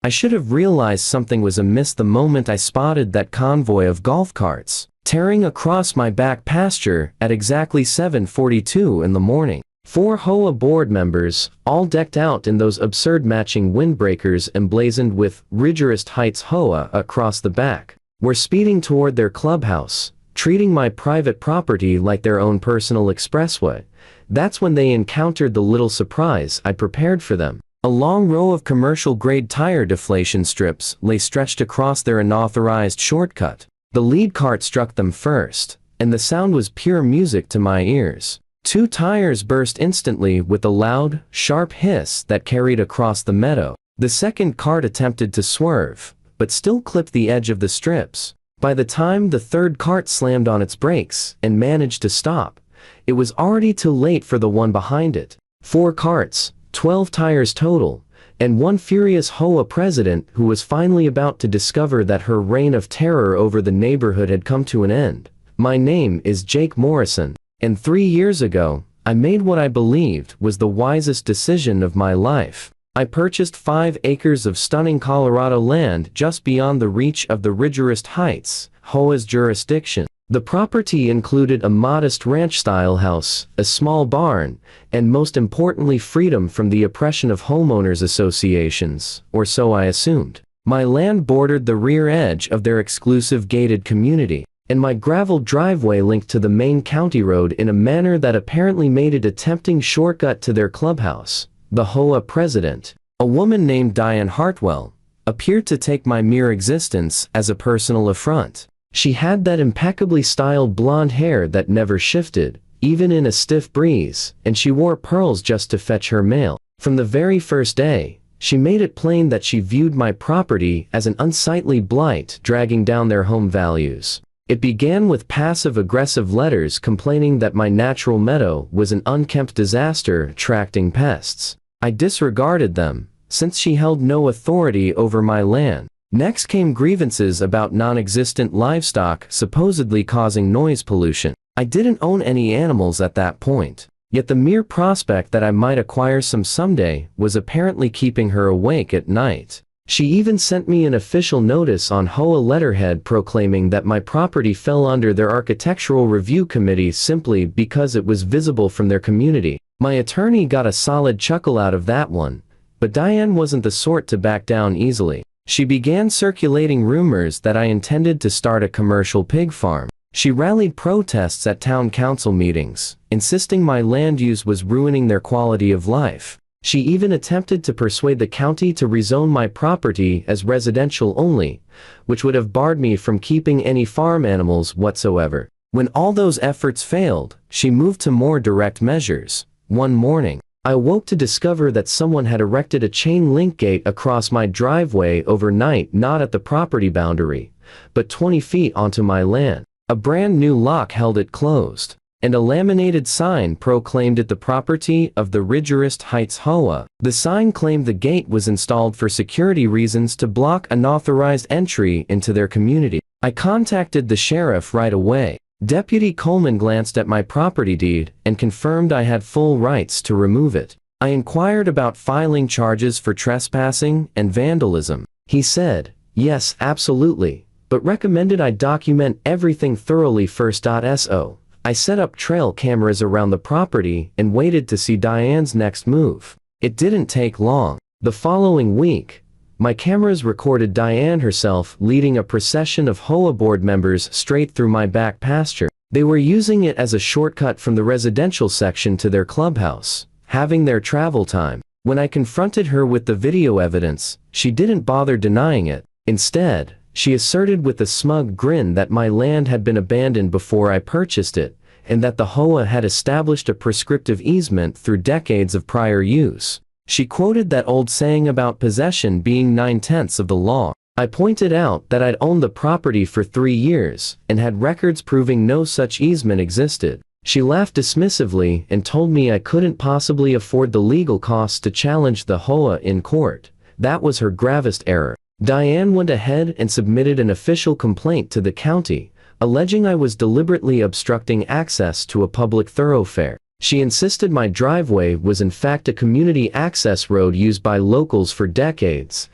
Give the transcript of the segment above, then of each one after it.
I should have realized something was amiss the moment I spotted that convoy of golf carts tearing across my back pasture at exactly 7:42 in the morning. 4 HOA board members, all decked out in those absurd matching windbreakers emblazoned with "Rigorous Heights HOA" across the back, were speeding toward their clubhouse, treating my private property like their own personal expressway. That's when they encountered the little surprise I'd prepared for them. A long row of commercial-grade tire deflation strips lay stretched across their unauthorized shortcut. The lead cart struck them first, and the sound was pure music to my ears. 2 tires burst instantly with a loud, sharp hiss that carried across the meadow. The second cart attempted to swerve, but still clipped the edge of the strips. By the time the third cart slammed on its brakes and managed to stop, it was already too late for the one behind it. 4 carts, 12 tires total, and one furious HOA president who was finally about to discover that her reign of terror over the neighborhood had come to an end. My name is Jake Morrison, and 3 years ago, I made what I believed was the wisest decision of my life. I purchased 5 acres of stunning Colorado land just beyond the reach of the Rigorous Heights HOA's jurisdiction. The property included a modest ranch-style house, a small barn, and most importantly freedom from the oppression of homeowners associations, or so I assumed. My land bordered the rear edge of their exclusive gated community, and my gravel driveway linked to the main county road in a manner that apparently made it a tempting shortcut to their clubhouse. The HOA president, a woman named Diane Hartwell, appeared to take my mere existence as a personal affront. She had that impeccably styled blonde hair that never shifted, even in a stiff breeze, and she wore pearls just to fetch her mail. From the very first day, she made it plain that she viewed my property as an unsightly blight dragging down their home values. It began with passive-aggressive letters complaining that my natural meadow was an unkempt disaster attracting pests. I disregarded them, since she held no authority over my land. Next came grievances about non-existent livestock supposedly causing noise pollution. I didn't own any animals at that point, yet the mere prospect that I might acquire some someday was apparently keeping her awake at night. She even sent me an official notice on HOA letterhead proclaiming that my property fell under their architectural review committee simply because it was visible from their community. My attorney got a solid chuckle out of that one, but Diane wasn't the sort to back down easily. She began circulating rumors that I intended to start a commercial pig farm. She rallied protests at town council meetings, insisting my land use was ruining their quality of life. She even attempted to persuade the county to rezone my property as residential only, which would have barred me from keeping any farm animals whatsoever. When all those efforts failed, she moved to more direct measures. One morning, I awoke to discover that someone had erected a chain link gate across my driveway overnight, not at the property boundary, but 20 feet onto my land. A brand new lock held it closed, and a laminated sign proclaimed it the property of the Rigorous Heights HOA. The sign claimed the gate was installed for security reasons to block unauthorized entry into their community. I contacted the sheriff right away. Deputy Coleman glanced at my property deed and confirmed I had full rights to remove it. I inquired about filing charges for trespassing and vandalism. He said, yes, absolutely, but recommended I document everything thoroughly first. So I set up trail cameras around the property and waited to see Diane's next move. It didn't take long. The following week, my cameras recorded Diane herself leading a procession of HOA board members straight through my back pasture. They were using it as a shortcut from the residential section to their clubhouse, having their travel time. When I confronted her with the video evidence, she didn't bother denying it. Instead, she asserted with a smug grin that my land had been abandoned before I purchased it, and that the HOA had established a prescriptive easement through decades of prior use. She quoted that old saying about possession being 9/10 of the law. I pointed out that I'd owned the property for 3 years and had records proving no such easement existed. She laughed dismissively and told me I couldn't possibly afford the legal costs to challenge the HOA in court. That was her gravest error. Diane went ahead and submitted an official complaint to the county, alleging I was deliberately obstructing access to a public thoroughfare. She insisted my driveway was in fact a community access road used by locals for decades,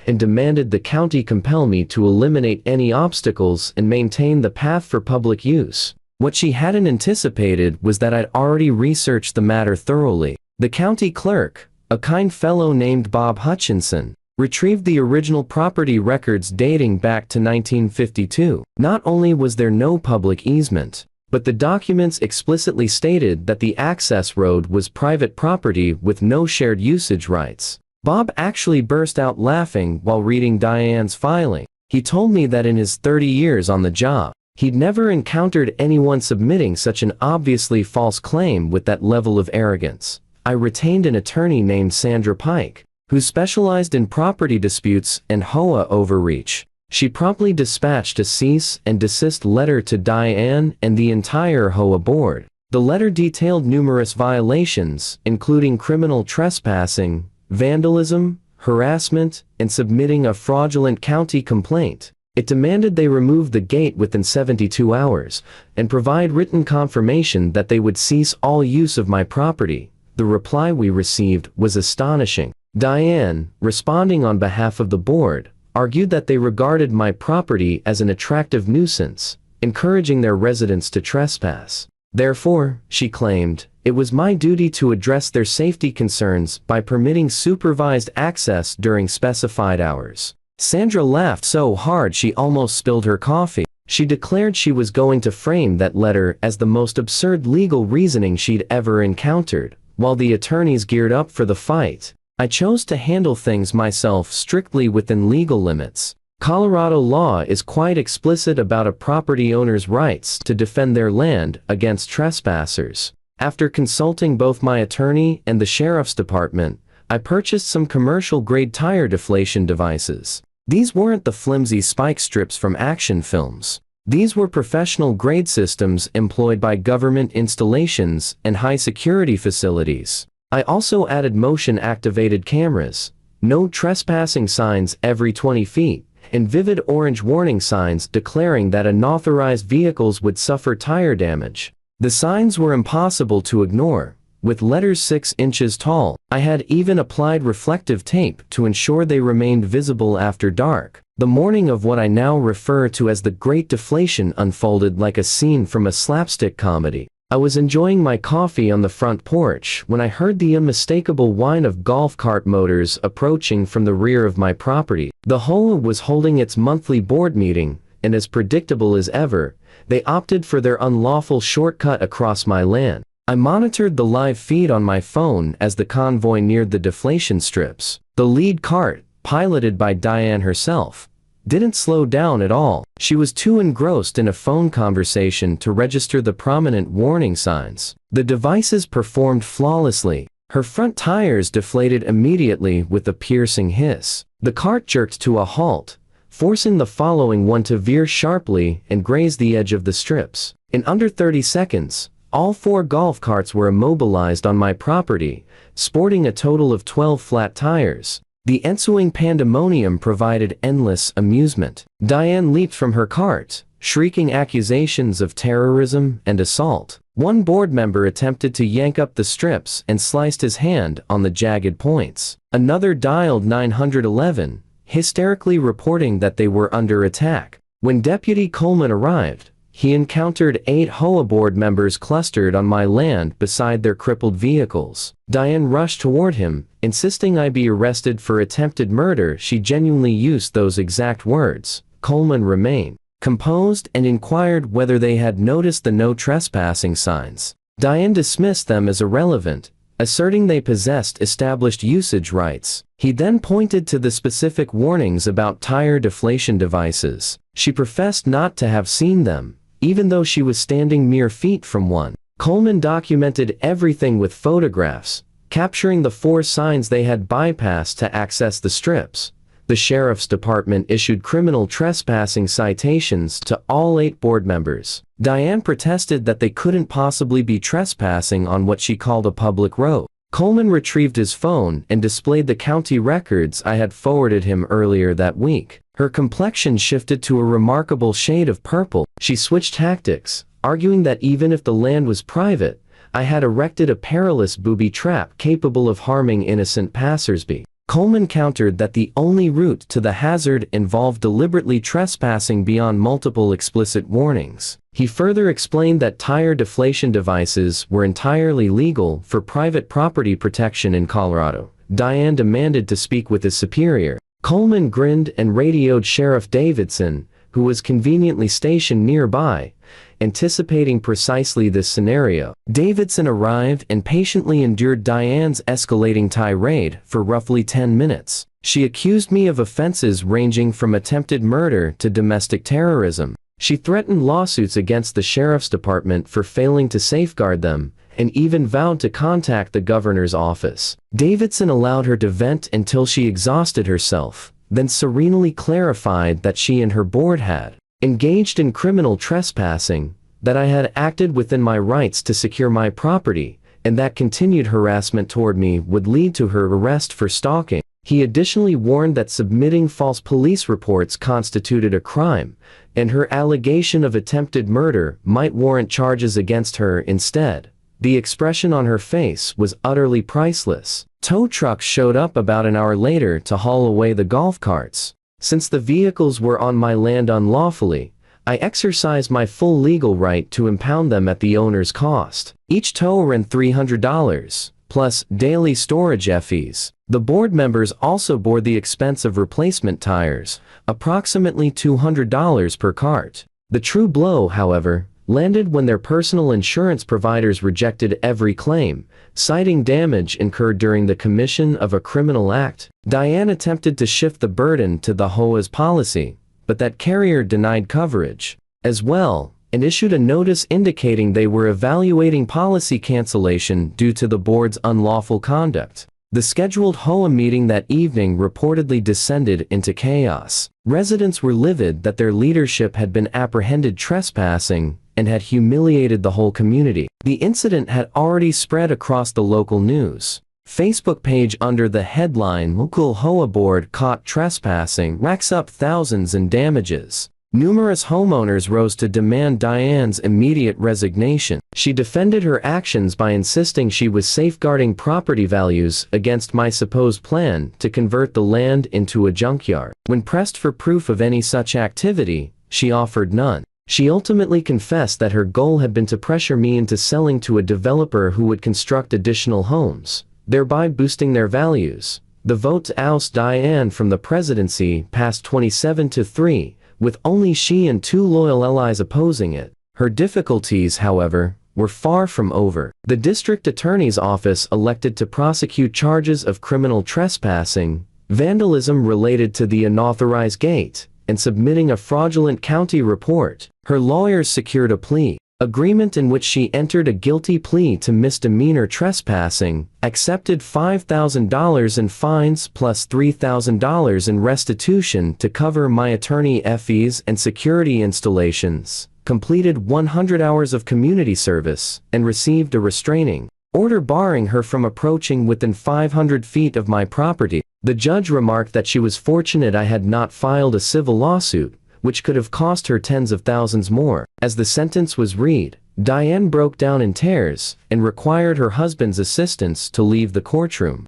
and demanded the county compel me to eliminate any obstacles and maintain the path for public use. What she hadn't anticipated was that I'd already researched the matter thoroughly. The county clerk, a kind fellow named Bob Hutchinson, retrieved the original property records dating back to 1952. Not only was there no public easement, but the documents explicitly stated that the access road was private property with no shared usage rights. Bob actually burst out laughing while reading Diane's filing. He told me that in his 30 years on the job, he'd never encountered anyone submitting such an obviously false claim with that level of arrogance. I retained an attorney named Sandra Pike, who specialized in property disputes and HOA overreach. She promptly dispatched a cease and desist letter to Diane and the entire HOA board. The letter detailed numerous violations, including criminal trespassing, vandalism, harassment, and submitting a fraudulent county complaint. It demanded they remove the gate within 72 hours and provide written confirmation that they would cease all use of my property. The reply we received was astonishing. Diane, responding on behalf of the board, argued that they regarded my property as an attractive nuisance, encouraging their residents to trespass. Therefore, she claimed, it was my duty to address their safety concerns by permitting supervised access during specified hours. Sandra laughed so hard she almost spilled her coffee. She declared she was going to frame that letter as the most absurd legal reasoning she'd ever encountered. While the attorneys geared up for the fight, I chose to handle things myself strictly within legal limits. Colorado law is quite explicit about a property owner's rights to defend their land against trespassers. After consulting both my attorney and the sheriff's department, I purchased some commercial-grade tire deflation devices. These weren't the flimsy spike strips from action films. These were professional-grade systems employed by government installations and high-security facilities. I also added motion-activated cameras, no trespassing signs every 20 feet, and vivid orange warning signs declaring that unauthorized vehicles would suffer tire damage. The signs were impossible to ignore, with letters 6 inches tall. I had even applied reflective tape to ensure they remained visible after dark. The morning of what I now refer to as the Great Deflation unfolded like a scene from a slapstick comedy. I was enjoying my coffee on the front porch when I heard the unmistakable whine of golf cart motors approaching from the rear of my property. The HOA was holding its monthly board meeting, and as predictable as ever, they opted for their unlawful shortcut across my land. I monitored the live feed on my phone as the convoy neared the deflation strips. The lead cart, piloted by Diane herself, didn't slow down at all. She was too engrossed in a phone conversation to register the prominent warning signs. The devices performed flawlessly. Her front tires deflated immediately with a piercing hiss. The cart jerked to a halt, forcing the following one to veer sharply and graze the edge of the strips. In under 30 seconds, all 4 golf carts were immobilized on my property, sporting a total of 12 flat tires. The ensuing pandemonium provided endless amusement. Diane leaped from her cart, shrieking accusations of terrorism and assault. One board member attempted to yank up the strips and sliced his hand on the jagged points. Another dialed 911, hysterically reporting that they were under attack. When Deputy Coleman arrived, he encountered 8 HOA board members clustered on my land beside their crippled vehicles. Diane rushed toward him, insisting I be arrested for attempted murder. She genuinely used those exact words. Coleman remained composed and inquired whether they had noticed the no trespassing signs. Diane dismissed them as irrelevant, asserting they possessed established usage rights. He then pointed to the specific warnings about tire deflation devices. She professed not to have seen them, even though she was standing mere feet from one. Coleman documented everything with photographs, capturing the 4 signs they had bypassed to access the strips. The sheriff's department issued criminal trespassing citations to all 8 board members. Diane protested that they couldn't possibly be trespassing on what she called a public road. Coleman retrieved his phone and displayed the county records I had forwarded him earlier that week. Her complexion shifted to a remarkable shade of purple. She switched tactics, arguing that even if the land was private, I had erected a perilous booby trap capable of harming innocent passersby. Coleman countered that the only route to the hazard involved deliberately trespassing beyond multiple explicit warnings. He further explained that tire deflation devices were entirely legal for private property protection in Colorado. Diane demanded to speak with his superior. Coleman grinned and radioed Sheriff Davidson, who was conveniently stationed nearby, anticipating precisely this scenario. Davidson arrived and patiently endured Diane's escalating tirade for roughly 10 minutes. She accused me of offenses ranging from attempted murder to domestic terrorism. She threatened lawsuits against the sheriff's department for failing to safeguard them, and even vowed to contact the governor's office. Davidson allowed her to vent until she exhausted herself, then serenely clarified that she and her board had engaged in criminal trespassing, that I had acted within my rights to secure my property, and that continued harassment toward me would lead to her arrest for stalking. He additionally warned that submitting false police reports constituted a crime, and her allegation of attempted murder might warrant charges against her instead. The expression on her face was utterly priceless. Tow trucks showed up about an hour later to haul away the golf carts. Since the vehicles were on my land unlawfully, I exercised my full legal right to impound them at the owner's cost. Each tow ran $300, plus daily storage fees. The board members also bore the expense of replacement tires, approximately $200 per cart. The true blow, however, landed when their personal insurance providers rejected every claim, citing damage incurred during the commission of a criminal act. Diane attempted to shift the burden to the HOA's policy, but that carrier denied coverage as well, and issued a notice indicating they were evaluating policy cancellation due to the board's unlawful conduct. The scheduled HOA meeting that evening reportedly descended into chaos. Residents were livid that their leadership had been apprehended trespassing and had humiliated the whole community. The incident had already spread across the local news Facebook page under the headline "Local HOA Board Caught Trespassing Racks Up Thousands in Damages." Numerous homeowners rose to demand Diane's immediate resignation. She defended her actions by insisting she was safeguarding property values against my supposed plan to convert the land into a junkyard. When pressed for proof of any such activity, she offered none. She ultimately confessed that her goal had been to pressure me into selling to a developer who would construct additional homes, thereby boosting their values. The vote to oust Diane from the presidency passed 27-3, with only she and two loyal allies opposing it. Her difficulties, however, were far from over. The district attorney's office elected to prosecute charges of criminal trespassing, vandalism related to the unauthorized gate, and submitting a fraudulent county report. Her lawyers secured a plea agreement in which she entered a guilty plea to misdemeanor trespassing, accepted $5,000 in fines plus $3,000 in restitution to cover my attorney fees and security installations, completed 100 hours of community service, and received a restraining order barring her from approaching within 500 feet of my property. The judge remarked that she was fortunate I had not filed a civil lawsuit, which could have cost her tens of thousands more. As the sentence was read, Diane broke down in tears and required her husband's assistance to leave the courtroom.